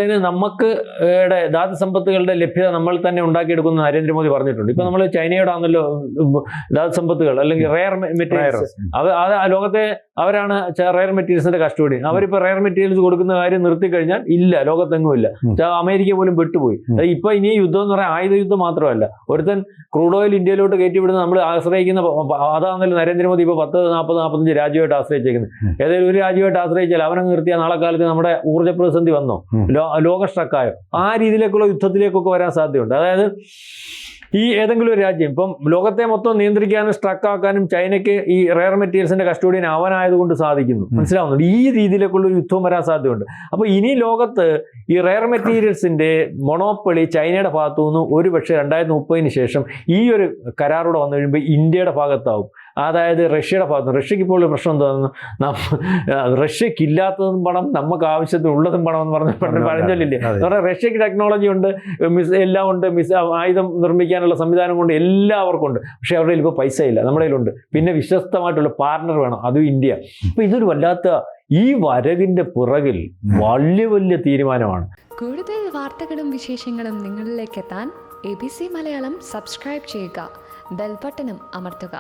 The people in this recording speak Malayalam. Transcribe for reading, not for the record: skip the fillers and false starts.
നമുക്ക് ധാതു സമ്പത്തുകളുടെ ലഭ്യത നമ്മൾ തന്നെ ഉണ്ടാക്കിയെടുക്കുന്ന നരേന്ദ്രമോദി പറഞ്ഞിട്ടുണ്ട്. ഇപ്പൊ നമ്മൾ ചൈനയോടാണല്ലോ ധാതു സമ്പത്തുകൾ അല്ലെങ്കിൽ റെയർ മെറ്റീരിയൽസ്, ലോകത്തെ അവരാണ് റെയർ മെറ്റീരിയൽസിന്റെ കസ്റ്റോഡിയൻ. അവരിപ്പോ റെയർ മെറ്റീരിയൽസ് കൊടുക്കുന്ന കാര്യം നിർത്തിക്കഴിഞ്ഞാൽ ഇല്ല, ലോകത്തെങ്ങും ഇല്ല. അമേരിക്ക പോലും പെട്ടുപോയി. ഇപ്പൊ ഇനി യുദ്ധം എന്ന് പറയാൻ ആയുധ യുദ്ധം മാത്രമല്ല, ഒരുത്തൻ ക്രൂഡ് ഓയിൽ ഇന്ത്യയിലോട്ട് കയറ്റിവിടുന്ന നമ്മൾ ആശ്രയിക്കുന്ന അതാണല്ലോ നരേന്ദ്രമോദി ഇപ്പൊ 40-45 രാജ്യമായിട്ട് ആശ്രയിച്ചേക്കുന്നത്. ഏതെങ്കിലും ഒരു രാജ്യമായിട്ട് ആശ്രയിച്ചാൽ അവനങ്ങ് നിർത്തിയാൽ നാളെ കാലത്ത് നമ്മുടെ ഊർജ്ജ പ്രതിസന്ധി വന്നോ, ലോക സ്ട്രക്കായോ, ആ രീതിയിലേക്കുള്ള യുദ്ധത്തിലേക്കൊക്കെ വരാൻ സാധ്യതയുണ്ട്. അതായത് ഈ ഏതെങ്കിലും ഒരു രാജ്യം ഇപ്പം ലോകത്തെ മൊത്തം നിയന്ത്രിക്കാനും സ്ട്രക്കാക്കാനും ചൈനയ്ക്ക് ഈ റെയർ മെറ്റീരിയൽസിന്റെ കസ്റ്റോഡിയൻ അവനായതുകൊണ്ട് സാധിക്കുന്നു. മനസ്സിലാവുന്നുണ്ട്? ഈ രീതിയിലേക്കുള്ള ഒരു യുദ്ധം വരാൻ സാധ്യതയുണ്ട്. അപ്പോൾ ഇനി ലോകത്ത് ഈ റെയർ മെറ്റീരിയൽസിന്റെ മൊണോപ്പൊളി ചൈനയുടെ ഭാഗത്തു നിന്ന് ഒരു പക്ഷേ 2030 ശേഷം ഈ ഒരു കരാറോടെ വന്നു കഴിയുമ്പോൾ ഇന്ത്യയുടെ ഭാഗത്താവും. അതായത് റഷ്യയുടെ ഭാഗത്ത്. റഷ്യക്ക് ഇപ്പോൾ ഒരു പ്രശ്നം എന്താണെന്ന്, റഷ്യക്ക് ഇല്ലാത്തതും പണം നമുക്ക് ആവശ്യത്തിനുള്ളതും പണം എന്ന് പറഞ്ഞ പഴഞ്ചൊല്ലില്ലേ? കാരണം റഷ്യക്ക് ടെക്നോളജി ഉണ്ട്, എല്ലാം ഉണ്ട്, ആയുധം നിർമ്മിക്കാനുള്ള സംവിധാനം കൊണ്ട് എല്ലാവർക്കും ഉണ്ട്. പക്ഷെ അവരുടെ ഇപ്പോൾ പൈസ ഇല്ല, നമ്മുടെ കയ്യിലുണ്ട്. പിന്നെ വിശ്വസ്തമായിട്ടുള്ള പാർട്ണർ വേണം, അതും ഇന്ത്യ. അപ്പൊ ഇതൊരു വല്ലാത്ത ഈ വരവിന്റെ പുറകിൽ വലിയ വലിയ തീരുമാനമാണ്. കൂടുതൽ വാർത്തകളും വിശേഷങ്ങളും നിങ്ങളിലേക്ക് എത്താൻ ABC മലയാളം സബ്സ്ക്രൈബ് ചെയ്യുക, ബെൽ ബട്ടണും അമർത്തുക.